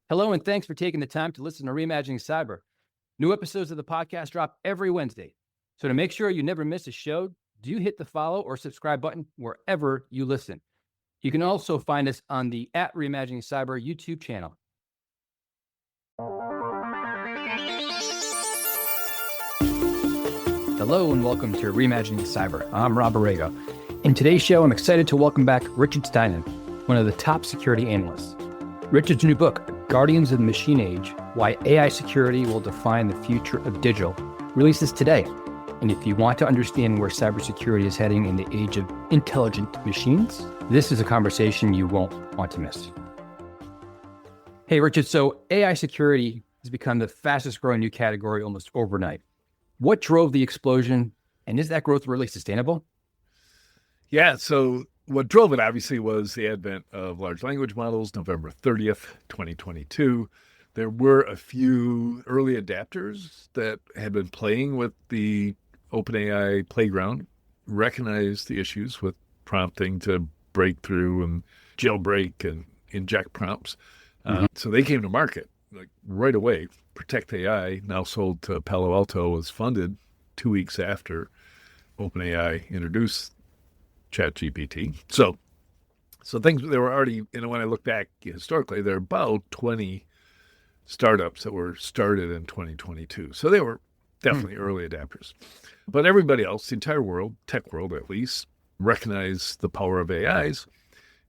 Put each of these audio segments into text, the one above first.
Hello, and thanks for taking the time to listen to Reimagining Cyber. New episodes of the podcast drop every Wednesday. So to make sure you never miss a show, do hit the follow or subscribe button wherever you listen. You can also find us on the @Reimagining Cyber YouTube channel. Hello, and welcome to Reimagining Cyber. I'm Rob Borrego. In today's show, I'm excited to welcome back Richard Stiennon, one of the top security analysts. Richard's new book, Guardians of the Machine Age, Why AI Security Will Define the Future of Digital, releases today. And if you want to understand where cybersecurity is heading in the age of intelligent machines, this is a conversation you won't want to miss. Hey, Richard, so AI security has become the fastest growing new category almost overnight. What drove the explosion, and is that growth really sustainable? Yeah, so what drove it, obviously, was the advent of large language models, November 30th, 2022. There were a few early adapters that had been playing with the OpenAI playground, recognized the issues with prompting to break through and jailbreak and inject prompts. So they came to market like right away. Protect AI, now sold to Palo Alto, was funded 2 weeks after OpenAI introduced ChatGPT. So things, they were already, when I look back historically, there are about 20 startups that were started in 2022. So they were definitely early adapters. But everybody else, the entire world, tech world at least, recognized the power of AIs.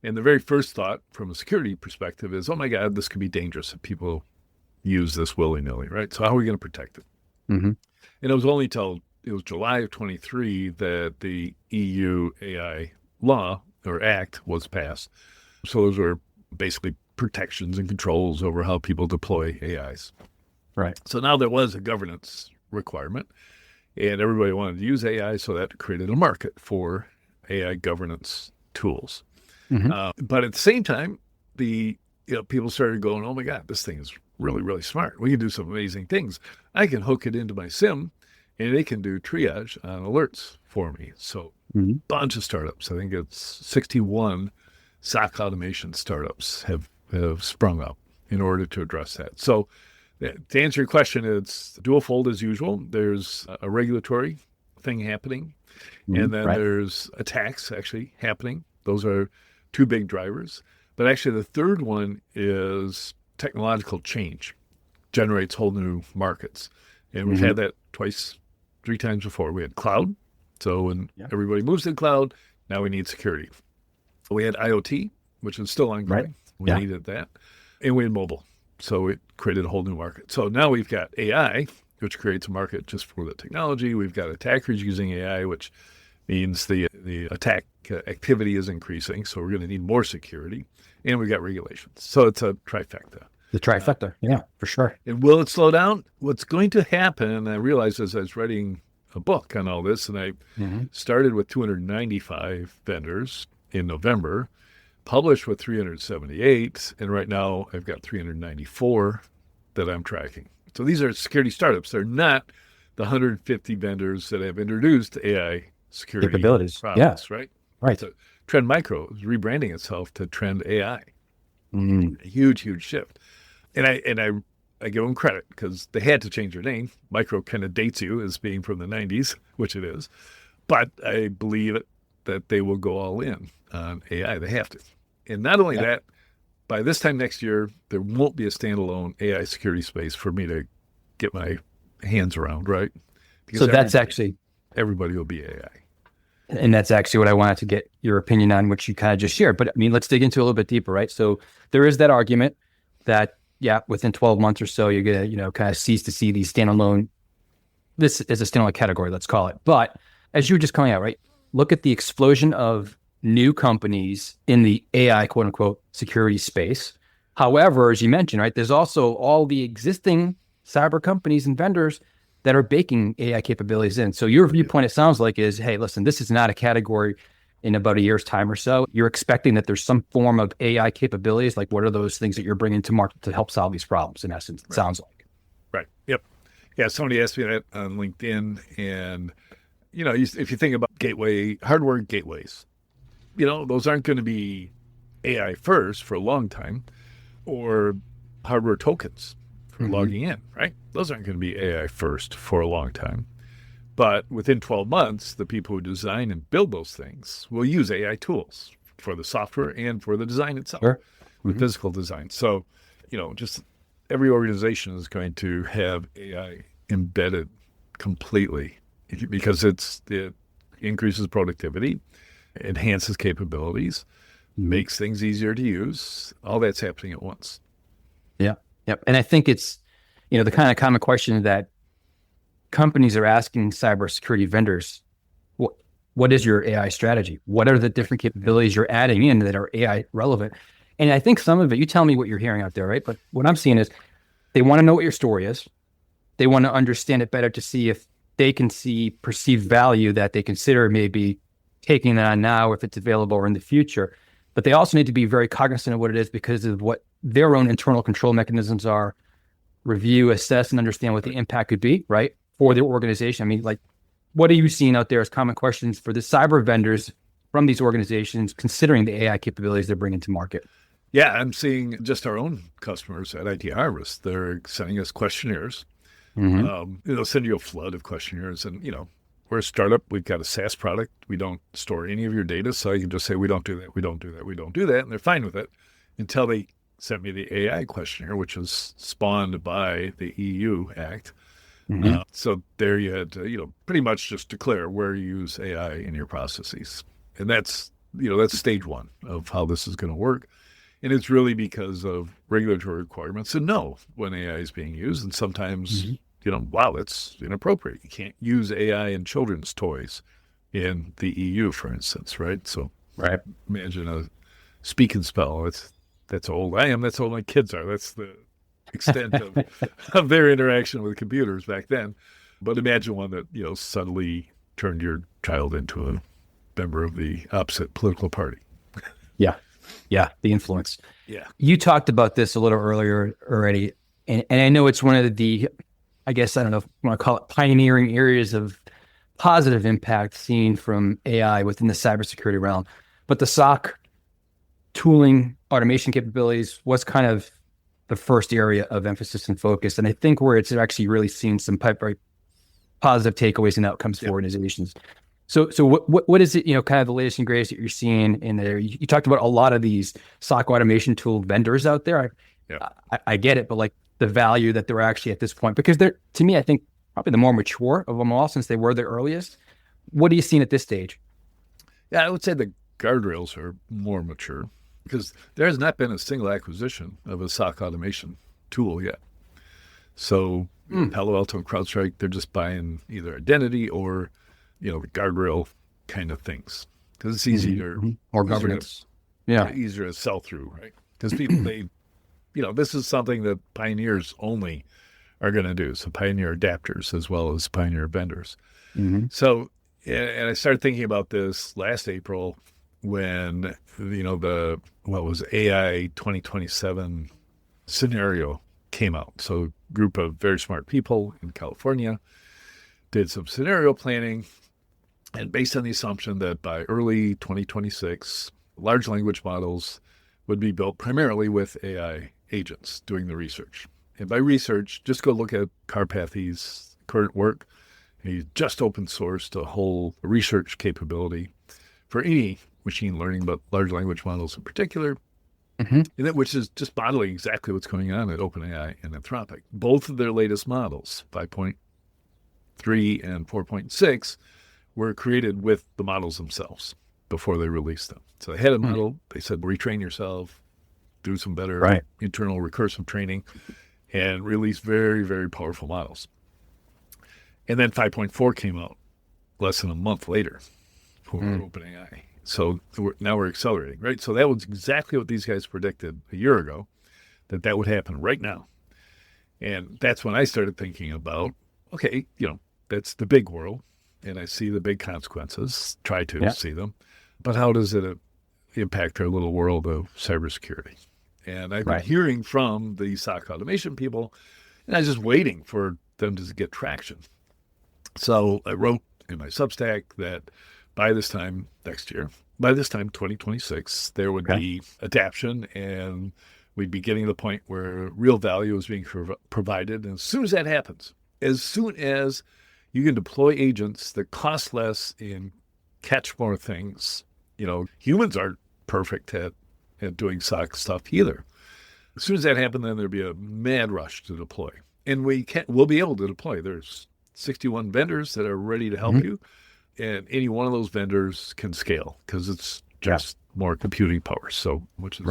And the very first thought from a security perspective is, oh my God, this could be dangerous if people use this willy-nilly, right? So how are we going to protect it? And it was only till it was July of 23 that the EU AI law or act was passed. So those were basically protections and controls over how people deploy AIs. Right. So now there was a governance requirement, and everybody wanted to use AI, so that created a market for AI governance tools. But at the same time, people started going, oh my God, this thing is really, really smart. We can do some amazing things. I can hook it into my SIM, and it can do triage on alerts for me. So bunch of startups, I think it's 61 SOC automation startups have sprung up in order to address that. So to answer your question, it's dual fold as usual. There's a regulatory thing happening, and then there's attacks actually happening. Those are two big drivers. But actually the third one is technological change generates whole new markets. And we've had that three times before. We had cloud. So when everybody moves to the cloud, now we need security. We had IoT, which is still ongoing. We needed that. And we had mobile. So it created a whole new market. So now we've got AI, which creates a market just for the technology. We've got attackers using AI, which means the attack activity is increasing. So we're going to need more security. And we've got regulations. So it's a trifecta. The trifecta, for sure. And will it slow down? What's going to happen, and I realized as I was writing a book on all this, and I started with 295 vendors in November, published with 378, and right now I've got 394 that I'm tracking. So these are security startups. They're not the 150 vendors that have introduced AI security capabilities. Products, right? Right. So Trend Micro is rebranding itself to Trend AI. A huge, huge shift. And I give them credit because they had to change their name. Micro kind of dates you as being from the 90s, which it is. But I believe that they will go all in on AI. They have to. And not only that, by this time next year, there won't be a standalone AI security space for me to get my hands around, right? Because So that's everybody will be AI. And that's actually what I wanted to get your opinion on, which you kind of just shared. But I mean, let's dig into a little bit deeper, right? So there is that argument that, within 12 months or so, you're going to, kind of cease to see these standalone, this is a standalone category, let's call it. But as you were just calling out, right, look at the explosion of new companies in the AI, quote unquote, security space. However, as you mentioned, right, there's also all the existing cyber companies and vendors that are baking AI capabilities in. So your viewpoint, it sounds like, is, hey, listen, this is not a category in about a year's time or so. You're expecting that there's some form of AI capabilities. Like, what are those things that you're bringing to market to help solve these problems, in essence, it sounds like. Right. Yep. Yeah, somebody asked me that on LinkedIn. And, if you think about hardware gateways, those aren't going to be AI first for a long time, or hardware tokens for Mm-hmm. logging in, right? Those aren't going to be AI first for a long time. But within 12 months, the people who design and build those things will use AI tools for the software and for the design itself, Sure. the Mm-hmm. physical design. So, just every organization is going to have AI embedded completely because it increases productivity, enhances capabilities, Mm-hmm. makes things easier to use. All that's happening at once. Yeah. Yep. And I think it's, the kind of common question that companies are asking cybersecurity vendors, what is your AI strategy? What are the different capabilities you're adding in that are AI relevant? And I think some of it, you tell me what you're hearing out there, right? But what I'm seeing is they want to know what your story is. They want to understand it better to see if they can see perceived value that they consider maybe taking that on now, if it's available or in the future. But they also need to be very cognizant of what it is because of what their own internal control mechanisms are, review, assess, and understand what the impact could be, right, for their organization. I mean, like, what are you seeing out there as common questions for the cyber vendors from these organizations, considering the AI capabilities they're bringing to market? Yeah, I'm seeing just our own customers at IT Harvest. They're sending us questionnaires. Mm-hmm. They'll send you a flood of questionnaires. And, we're a startup. We've got a SaaS product. We don't store any of your data. So you can just say, we don't do that. We don't do that. We don't do that. And they're fine with it until they sent me the AI questionnaire, which was spawned by the EU Act. Mm-hmm. So there you had to, pretty much just declare where you use AI in your processes. And that's stage one of how this is going to work. And it's really because of regulatory requirements to know when AI is being used. And sometimes, wow, that's inappropriate. You can't use AI in children's toys in the EU, for instance, right? So Right. imagine a speak and spell. That's how old I am. That's how old my kids are. That's the extent of their interaction with computers back then. But imagine one that, suddenly turned your child into a member of the opposite political party. Yeah. Yeah. The influence. Yeah. You talked about this a little earlier already. And I know it's one of the, I guess, I don't know if you want to call it pioneering areas of positive impact seen from AI within the cybersecurity realm. But the SOC tooling, automation capabilities was kind of the first area of emphasis and focus. And I think where it's actually really seen some very positive takeaways and outcomes for organizations. So what is it, kind of the latest and greatest that you're seeing in there? You talked about a lot of these SOC automation tool vendors out there. I get it, but like the value that they're actually at this point, because they're, to me, I think probably the more mature of them all since they were the earliest. What are you seeing at this stage? Yeah, I would say the guardrails are more mature because there has not been a single acquisition of a SOC automation tool yet. So Palo Alto and CrowdStrike, they're just buying either identity or, the guardrail kind of things because it's easier. Or governance. Yeah. Easier to sell through, right? Because people, this is something that pioneers only are going to do. So pioneer adapters as well as pioneer vendors. Mm-hmm. So, and I started thinking about this last April when, what was AI 2027 scenario came out. So a group of very smart people in California did some scenario planning, and based on the assumption that by early 2026, large language models would be built primarily with AI agents doing the research. And by research, just go look at Carpathy's current work. He just open sourced a whole research capability for any machine learning, but large language models in particular, which is just modeling exactly what's going on at OpenAI and Anthropic. Both of their latest models, 5.3 and 4.6, were created with the models themselves before they released them. So they had a model. They said, retrain yourself, do some better internal recursive training, and release very, very powerful models. And then 5.4 came out less than a month later for OpenAI. So now we're accelerating, right? So that was exactly what these guys predicted a year ago, that would happen right now. And that's when I started thinking about, okay, that's the big world, and I see the big consequences, try to see them, but how does it impact our little world of cybersecurity? And I've been hearing from the SOC automation people, and I was just waiting for them to get traction. So I wrote in my Substack that by this time next year, by this time 2026, there would be adaption and we'd be getting to the point where real value is being provided. And as soon as that happens, as soon as you can deploy agents that cost less and catch more things, humans aren't perfect at doing SOC stuff either. As soon as that happened, then there'd be a mad rush to deploy. And we'll be able to deploy. There's 61 vendors that are ready to help you. And any one of those vendors can scale because it's just more computing power. So, which is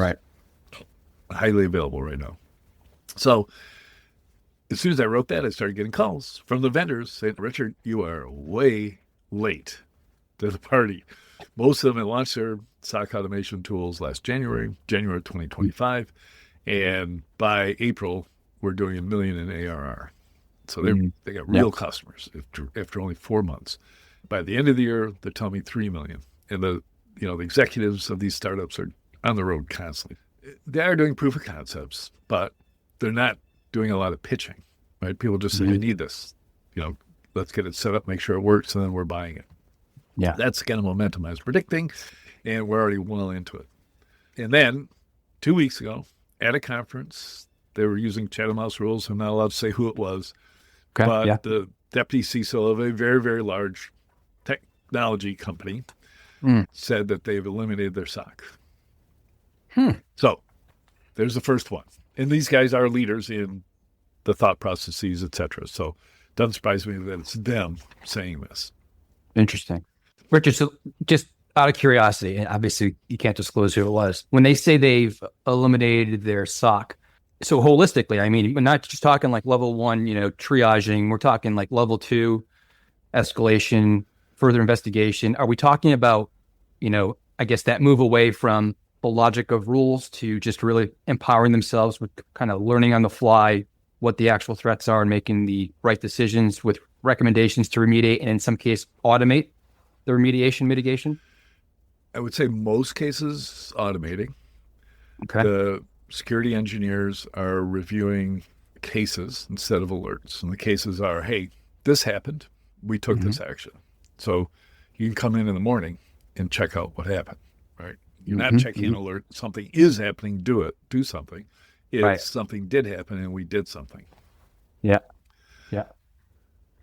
highly available right now. So as soon as I wrote that, I started getting calls from the vendors saying, Richard, you are way late to the party. Most of them had launched their SOC automation tools last January 2025. And by April, we're doing $1 million in ARR. So they got real customers after only 4 months. By the end of the year, they're telling me 3 million. And the executives of these startups are on the road constantly. They are doing proof of concepts, but they're not doing a lot of pitching, right? People just say, I need this. Let's get it set up, make sure it works, and then we're buying it. Yeah. That's the kind of momentum I was predicting, and we're already well into it. And then 2 weeks ago at a conference, they were using Chatham House rules. I'm not allowed to say who it was, but the deputy CISO of a very, very large technology company said that they've eliminated their SOC. So there's the first one. And these guys are leaders in the thought processes, et cetera. So it doesn't surprise me that it's them saying this. Interesting. Richard, so just out of curiosity, and obviously you can't disclose who it was, when they say they've eliminated their SOC, so holistically, I mean, we're not just talking like level 1, triaging, we're talking like level 2 escalation, further investigation. Are we talking about, I guess that move away from the logic of rules to just really empowering themselves with kind of learning on the fly what the actual threats are and making the right decisions with recommendations to remediate and in some case automate the remediation mitigation? I would say most cases automating. Okay. The security engineers are reviewing cases instead of alerts. And the cases are, hey, this happened. We took this action. So you can come in the morning and check out what happened, right? You're not checking an alert. Something is happening. Do something. If something did happen and we did something. Yeah.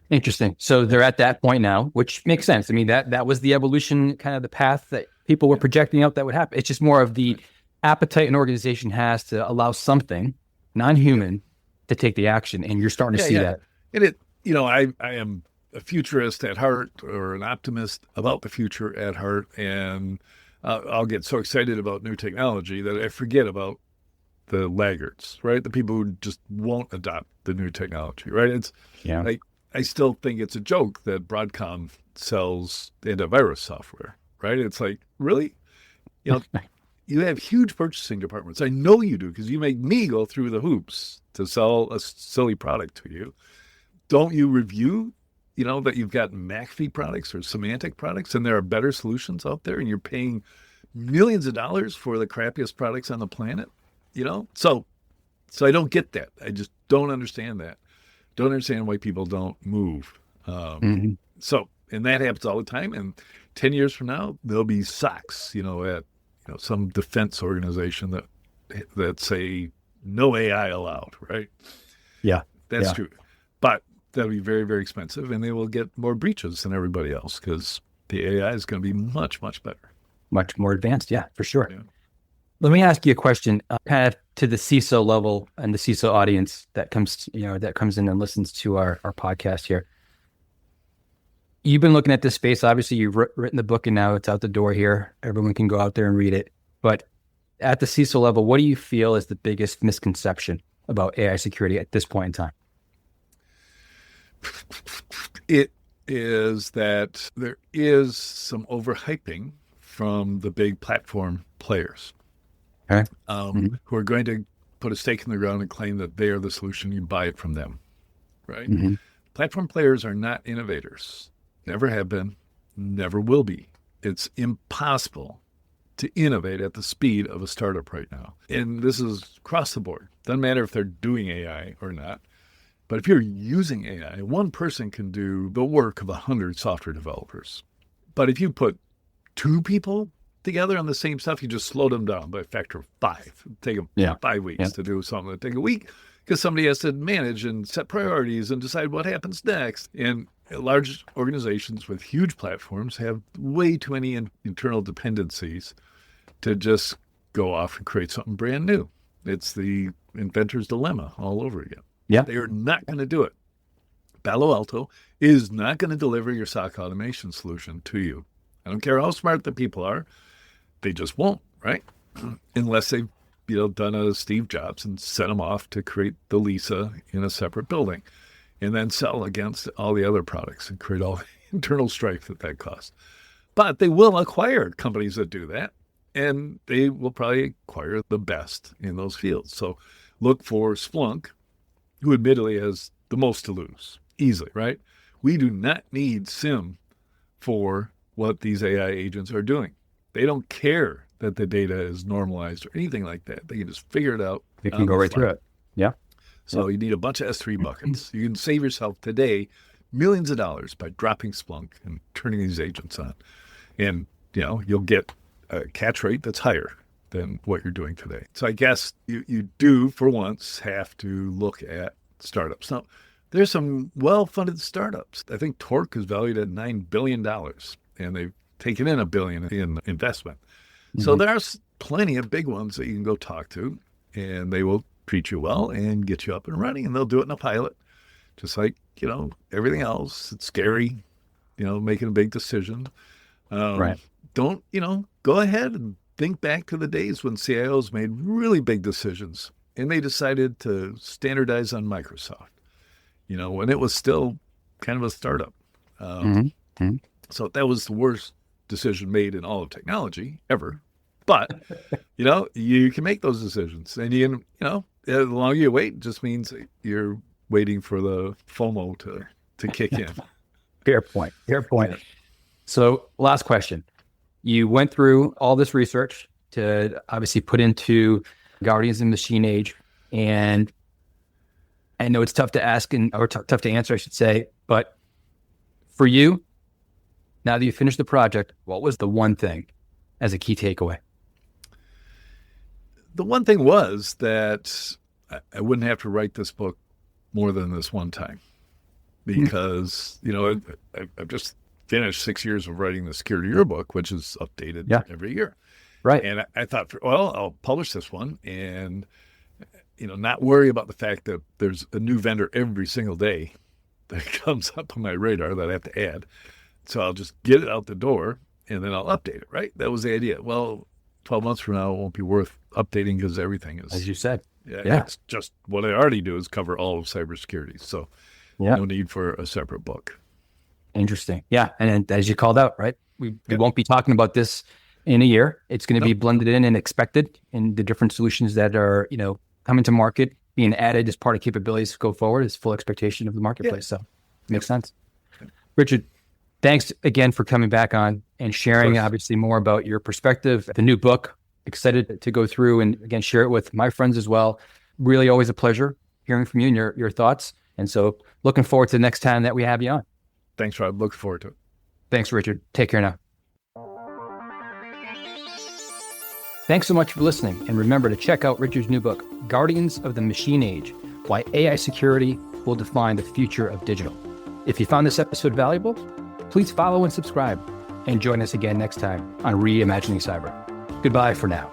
Interesting. So they're at that point now, which makes sense. I mean, that was the evolution, kind of the path that people were projecting out that would happen. It's just more of the appetite an organization has to allow something non-human to take the action. And you're starting to see that. And I am a futurist at heart, or an optimist about the future at heart. And I'll get so excited about new technology that I forget about the laggards, right? The people who just won't adopt the new technology, right? I still think it's a joke that Broadcom sells antivirus software, right? It's like, really? You have huge purchasing departments. I know you do, because you make me go through the hoops to sell a silly product to you. Don't you review, that you've got McAfee products or semantic products and there are better solutions out there and you're paying millions of dollars for the crappiest products on the planet, So I don't get that. I just don't understand that. Don't understand why people don't move. So, and that happens all the time. And 10 years from now, there'll be SOCs, at some defense organization that say no AI allowed, right? Yeah. That's true. But that'll be very, very expensive, and they will get more breaches than everybody else because the AI is going to be much, much better. Much more advanced. Yeah, for sure. Yeah. Let me ask you a question, kind of to the CISO level and the CISO audience that comes in and listens to our podcast here. You've been looking at this space. Obviously, you've written the book and now it's out the door here. Everyone can go out there and read it. But at the CISO level, what do you feel is the biggest misconception about AI security at this point in time? It is that there is some overhyping from the big platform players. Okay. Who are going to put a stake in the ground and claim that they are the solution. You buy it from them, right? Platform players are not innovators. Never have been, never will be. It's impossible to innovate at the speed of a startup right now. And this is across the board. Doesn't matter if they're doing AI or not. But if you're using AI, one person can do the work of 100 software developers. But if you put 2 people together on the same stuff, you just slow them down by a factor of 5. Take them 5 weeks to do something that take a week, because somebody has to manage and set priorities and decide what happens next. And large organizations with huge platforms have way too many internal dependencies to just go off and create something brand new. It's the inventor's dilemma all over again. Yeah. They are not going to do it. Palo Alto is not going to deliver your SOC automation solution to you. I don't care how smart the people are. They just won't, right? Unless they've done a Steve Jobs and sent them off to create the Lisa in a separate building and then sell against all the other products and create all the internal strife that costs. But they will acquire companies that do that, and they will probably acquire the best in those fields. So look for Splunk, who admittedly has the most to lose, easily, right? We do not need SIM for what these AI agents are doing. They don't care that the data is normalized or anything like that. They can just figure it out. They can go right through it. Yeah. So you need a bunch of S3 buckets. You can save yourself today millions of dollars by dropping Splunk and turning these agents on. And, you'll get a catch rate that's higher than what you're doing today. So I guess you do, for once, have to look at startups. Now, there's some well-funded startups. I think Torque is valued at $9 billion, and they've taken in $1 billion in investment. So there's plenty of big ones that you can go talk to, and they will treat you well and get you up and running, and they'll do it in a pilot. Just like, everything else. It's scary, making a big decision. Right. Don't, go ahead and think back to the days when CIOs made really big decisions, and they decided to standardize on Microsoft, when it was still kind of a startup. So that was the worst decision made in all of technology ever. But, you can make those decisions, and you can, the longer you wait, it just means you're waiting for the FOMO to kick in. Fair point. Yeah. So last question. You went through all this research to obviously put into Guardians of the Machine Age. And I know it's tough to ask or tough to answer, I should say. But for you, now that you finished the project, what was the one thing as a key takeaway? The one thing was that I wouldn't have to write this book more than this one time, because, I've just finished 6 years of writing the Security Yearbook, which is updated every year. Right. And I thought, I'll publish this one and, not worry about the fact that there's a new vendor every single day that comes up on my radar that I have to add. So I'll just get it out the door and then I'll update it, right? That was the idea. Well, 12 months from now, it won't be worth updating because everything is, as you said. Yeah. It's just what I already do is cover all of cybersecurity. So no need for a separate book. Interesting. Yeah. And as you called out, right? We won't be talking about this in a year. It's going to be blended in and expected in the different solutions that are, coming to market, being added as part of capabilities go forward is full expectation of the marketplace. So makes sense. Richard, thanks again for coming back on and sharing obviously more about your perspective, the new book. Excited to go through and again, share it with my friends as well. Really always a pleasure hearing from you and your thoughts. And so looking forward to the next time that we have you on. Thanks, Rob. Looking forward to it. Thanks, Richard. Take care now. Thanks so much for listening. And remember to check out Richard's new book, Guardians of the Machine Age, Why AI Security Will Define the Future of Digital. If you found this episode valuable, please follow and subscribe and join us again next time on Reimagining Cyber. Goodbye for now.